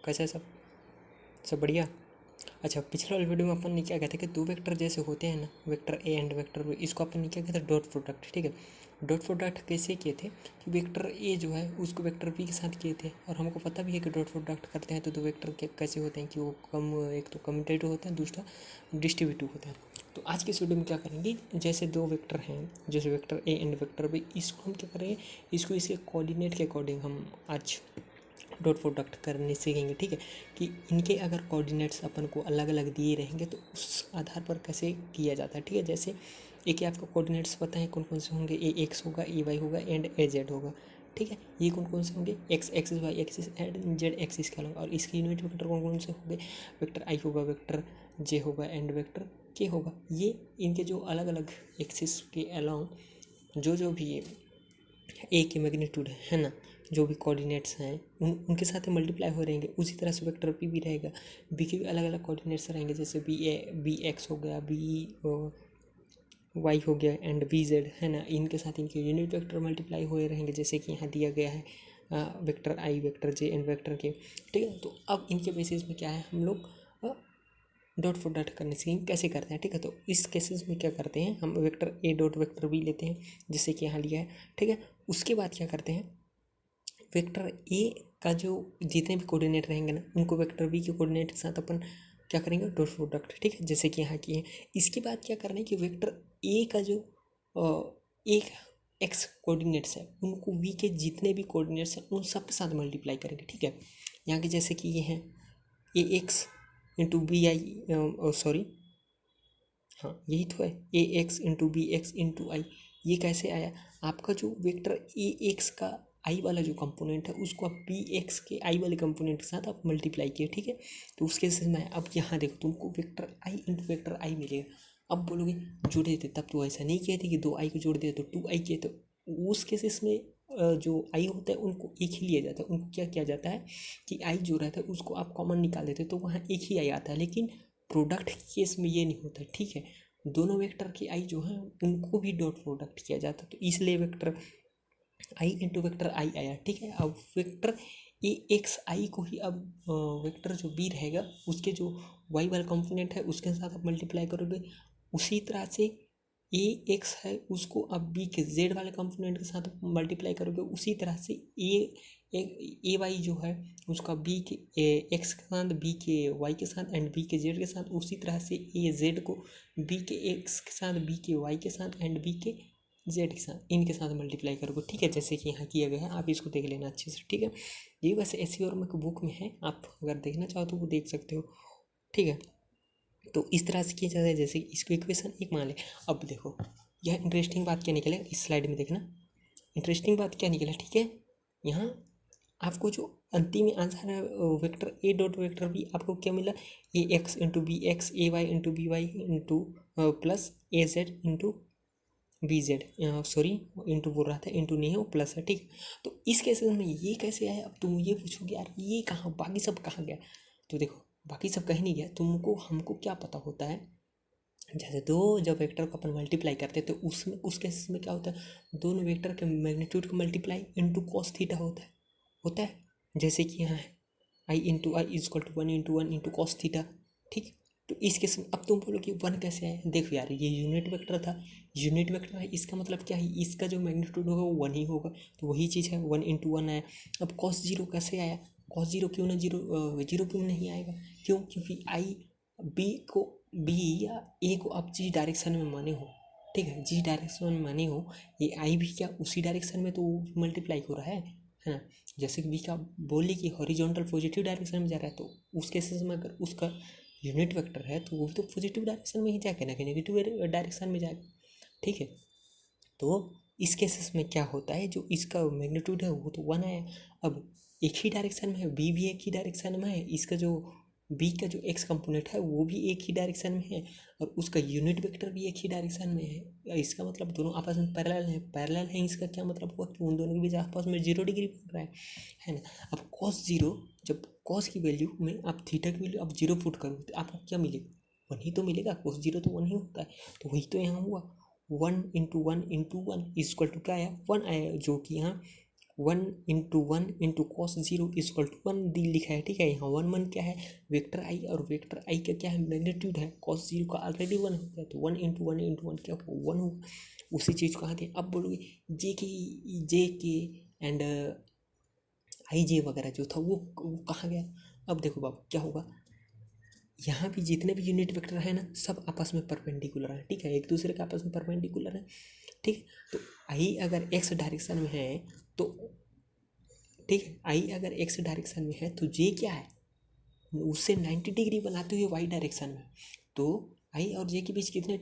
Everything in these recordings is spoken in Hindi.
कैसा है सब? सब बढ़िया। अच्छा, पिछले वाले वीडियो में अपन ने क्या कहते हैं कि दो वेक्टर जैसे होते हैं ना, vector a and vector b, इसको अपन ने क्या कहते हैं डॉट प्रोडक्ट। ठीक है, डॉट प्रोडक्ट कैसे किए थे कि वेक्टर ए जो है उसको वेक्टर बी के साथ किए थे, और हमको पता भी है कि डॉट प्रोडक्ट करते हैं तो दो वेक्टर के कैसे होते हैं कि वो एक तो कम्यूटेटिव होता है, दूसरा डिस्ट्रीब्यूटिव होता है। तो आज के इस वीडियो में क्या करेंगे, जैसे दो वेक्टर हैं, जैसे vector a and vector b, इसको हम क्या करेंगे, इसको इसके कोऑर्डिनेट के अकॉर्डिंग हम आज डॉट प्रोडक्ट करने सीखेंगे। ठीक है, कि इनके अगर कोऑर्डिनेट्स अपन को अलग अलग दिए रहेंगे तो उस आधार पर कैसे किया जाता है। ठीक है, जैसे एक आपको कोऑर्डिनेट्स पता है कौन कौन से होंगे, ए एक्स होगा, ए वाई होगा एंड ए जेड होगा। ठीक है, ये कौन कौन से होंगे, x axis, y axis and z axis के अलावा। और इसके यूनिट वेक्टर कौन कौन से होंगे, वेक्टर आई होगा, वेक्टर जे होगा एंड वेक्टर के होगा। ये इनके जो अलग अलग एक्सिस के अलावा जो भी ए के मैग्नीट्यूड है ना, जो भी कोऑर्डिनेट्स हैं उनके साथ मल्टीप्लाई हो रहेंगे। उसी तरह से वेक्टर पी भी रहेगा, बी के भी अलग अलग कोऑर्डिनेट्स रहेंगे, जैसे बी एक्स हो गया, बी वाई हो गया एंड बी जेड है ना, इनके साथ इनके यूनिट वेक्टर मल्टीप्लाई हुए रहेंगे, जैसे कि यहाँ दिया गया है vector I, vector J and vector के। ठीक है, तो अब इनके बेसिस में क्या है, हम लोग डॉट प्रोडक्ट करने से कैसे करते हैं। ठीक है, तो इस केसेस में क्या करते हैं, हम वेक्टर ए डॉट वेक्टर बी लेते हैं, जैसे कि यहाँ लिया है। ठीक है, उसके बाद क्या करते हैं, वेक्टर ए का जो जितने भी कोऑर्डिनेट रहेंगे ना, उनको वेक्टर बी के कोऑर्डिनेट के साथ अपन क्या करेंगे, डॉट प्रोडक्ट। ठीक है, जैसे कि यहाँ किए हैं। इसके बाद क्या करना है कि वेक्टर ए का जो एक एक्स कोऑर्डिनेट्स है उनको वी के जितने भी कोऑर्डिनेट्स हैं उन सब के साथ मल्टीप्लाई करेंगे। ठीक है, यहाँ के जैसे कि ये हैं A X into B I, sorry हाँ यही तो है, A X into B X into I. ये कैसे आया, आपका जो वेक्टर ए एक्स का आई वाला जो कंपोनेंट है उसको आप बी एक्स के आई वाले कंपोनेंट के साथ आप मल्टीप्लाई किए। ठीक है, तो उसके केस में अब यहाँ देखो तुमको वेक्टर आई इंटू वेक्टर आई मिलेगा। अब बोलोगे जोड़े थे, तब तो ऐसा नहीं किए थे कि दो आई को जोड़ दिया तो टू आई किए, तो उस केसेस में जो आई होता है उनको एक ही लिया जाता है। उनको क्या किया जाता है कि आई जो रहता है उसको आप कॉमन निकाल देते तो वहाँ एक ही आई आता है, लेकिन प्रोडक्ट के केस में ये नहीं होता। ठीक है, दोनों वेक्टर की आई जो है उनको भी डॉट प्रोडक्ट किया जाता है, तो इसलिए वेक्टर आई इंटू वेक्टर आई आया। ठीक है, अब वेक्टर ए एक्स आई को ही अब वेक्टर जो बी रहेगा उसके जो वाई वाला कंपोनेंट है उसके साथ आप मल्टीप्लाई करोगे। उसी तरह से ए एक्स है उसको अब बी के जेड वाले कंपोनेंट के साथ मल्टीप्लाई करोगे। उसी तरह से ए वाई जो है उसका बी के एक्स के साथ, बी के वाई के साथ एंड बी के जेड के साथ। उसी तरह से ए जेड को बी के एक्स के साथ, बी के वाई के साथ एंड बी के जेड के साथ, इनके साथ मल्टीप्लाई करोगे। ठीक है, जैसे कि यहाँ किया गया है, आप इसको देख लेना अच्छे से। ठीक है, ये वैसे ऐसी और बुक में है, आप अगर देखना चाहो तो वो देख सकते हो। ठीक है, तो इस तरह से किया जाता है, जैसे इसको इक्वेशन एक मान ले। अब देखो यह इंटरेस्टिंग बात क्या निकले, इस स्लाइड में देखना इंटरेस्टिंग बात क्या निकला। ठीक है, यहाँ आपको जो अंतिम आंसर है वेक्टर ए डॉट वेक्टर बी, आपको क्या मिला, A X into B X, A Y into B Y into plus A Z into B Z, sorry into बोल रहा था, इंटू नहीं है वो प्लस है। ठीक, तो इस केस में ये कैसे आया। अब तुम ये पूछोगे यार ये कहाँ, बाकी सब कहाँ गया, तो देखो बाकी सब कहीं नहीं गया। तुमको हमको क्या पता होता है, जैसे दो जब वेक्टर को अपन मल्टीप्लाई करते हैं तो उसमें उस केस में क्या होता है, दोनों वेक्टर के मैग्नीट्यूड को मल्टीप्लाई इंटू कॉस थीटा होता है। जैसे कि यहाँ है I into I is equal to one into one into cos theta. ठीक, तो इस केस में अब तुम बोलो कि वन कैसे आया, देखो यार ये यूनिट वेक्टर था, यूनिट वेक्टर है, इसका मतलब क्या है, इसका जो मैग्नीट्यूड होगा वो वन ही होगा, तो वही चीज़ है, वन इंटू वन आया। अब कॉस जीरो कैसे आया, कॉस जीरो क्यों ना जीरो क्यों नहीं आएगा, क्यों, क्योंकि आई बी को बी या ए को आप जिस डायरेक्शन में माने हो, ठीक है, जिस डायरेक्शन में माने हो, ये आई भी क्या उसी डायरेक्शन में तो मल्टीप्लाई हो रहा है ना। जैसे कि बी का बोले कि हॉरिजॉन्टल पॉजिटिव डायरेक्शन में जा रहा है, तो उस केसेस में अगर उसका यूनिट वेक्टर है तो वो भी तो पॉजिटिव डायरेक्शन में ही जाएगा ना कि नेगेटिव डायरेक्शन में जाएगा। ठीक है, तो इस केसेस में क्या होता है, जो इसका मैग्नीट्यूड है वो तो वन है। अब एक ही डायरेक्शन में है, बी भी एक ही डायरेक्शन में है, इसका जो बी का जो एक्स कंपोनेंट है वो भी एक ही डायरेक्शन में है, और उसका यूनिट वेक्टर भी एक ही डायरेक्शन में है। इसका मतलब दोनों आपस में पैरेलल है। इसका क्या मतलब हुआ कि उन दोनों के बीच आपस में 0 डिग्री बन रहा है ना। अब कॉस जीरो, जब कॉस की वैल्यू में आप थीटा की वैल्यू आप जीरो पुट करोगे तो आपको क्या मिलेगा, वन ही तो मिलेगा, कॉस जीरो तो वन ही होता है, तो वही तो यहाँ हुआ, one into one into one is equal to क्या आया, वन आया, जो कि यहाँ 1/1 × cos 0 = 1 दी लिखा है, ठीक है। यहाँ 1 क्या है, वेक्टर आई, और वेक्टर आई का क्या है, मैग्नीट्यूड है। cos 0 का ऑलरेडी 1 होता है, तो 1 × 1 × 1 क्या होगा, 1 होगा। उसी चीज़ को आते हैं। अब बोलोगे जे के एंड आई जे वगैरह जो था वो कहाँ गया। अब देखो बाबू क्या होगा, यहाँ भी जितने भी यूनिट वेक्टर है ना, सब आपस में परपेंडिकुलर है, ठीक है, एक दूसरे के आपस में परपेंडिकुलर है, ठीक है। तो आई अगर एक्स डायरेक्शन में है तो, ठीक है, आई अगर एक्स डायरेक्शन में है तो जे क्या है, उससे 90 डिग्री बनाते हुए वाई डायरेक्शन में। तो आई और जे के बीच कितना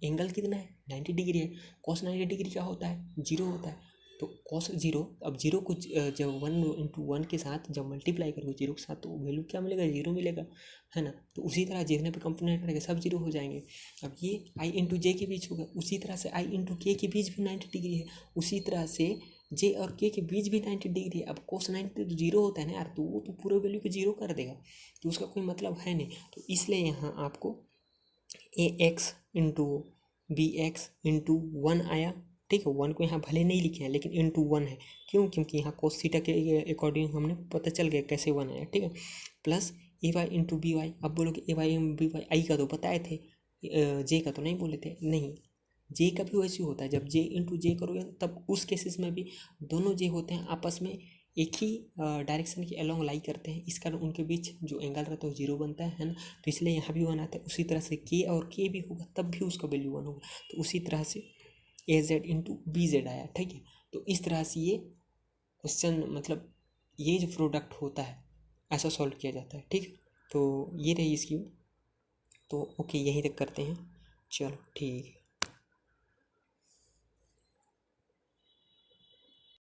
एंगल कितना है, 90 डिग्री है। कॉस 90 डिग्री क्या होता है, 0 होता है। तो कॉस 0, अब 0 को जब 1 × 1 के साथ जब मल्टीप्लाई करोगे 0 के साथ, तो वैल्यू क्या मिलेगा, 0 मिलेगा, है ना। तो उसी तरह जितने भी कंपोनेंट रहेंगे सब 0 हो जाएंगे। अब ये आई इंटू जे के बीच होगा, उसी तरह से आई इंटू के बीच भी 90 डिग्री है, उसी तरह से जे और के बीच भी 90 डिग्री है। अब कोस 90 तो 0 होता है ना यार, तो वो तो पूरे वैल्यू को 0 कर देगा, तो उसका कोई मतलब है नहीं। तो इसलिए यहाँ आपको A X into B X into 1 आया, ठीक है। 1 को यहाँ भले नहीं लिखे हैं लेकिन इंटू 1 है, क्यों, क्योंकि यहाँ कोस थीटा के अकॉर्डिंग हमने पता चल गया कैसे 1 आया, ठीक है। प्लस ए वाई इंटू बी वाई। अब बोलोगे ए वाई बी वाई, आई का तो बताए थे, जे का तो नहीं बोले थे, नहीं, जे का भी वैसे होता है। जब जे इंटू जे करोगे तब उस केसेस में भी दोनों जे होते हैं आपस में एक ही डायरेक्शन के अलोंग लाई करते हैं, इस कारण उनके बीच जो एंगल रहता है वो 0 बनता है ना। तो इसलिए यहाँ भी 1 आता है। उसी तरह से के और के भी होगा तब भी उसका वैल्यू 1 होगा। तो उसी तरह से ए जेड इंटू बी जेड आया, ठीक है। तो इस तरह से ये क्वेश्चन, मतलब ये जो प्रोडक्ट होता है ऐसा सॉल्व किया जाता है, ठीक है। तो ये रही इसकी, तो ओके, यहीं तक करते हैं, चलो ठीक है।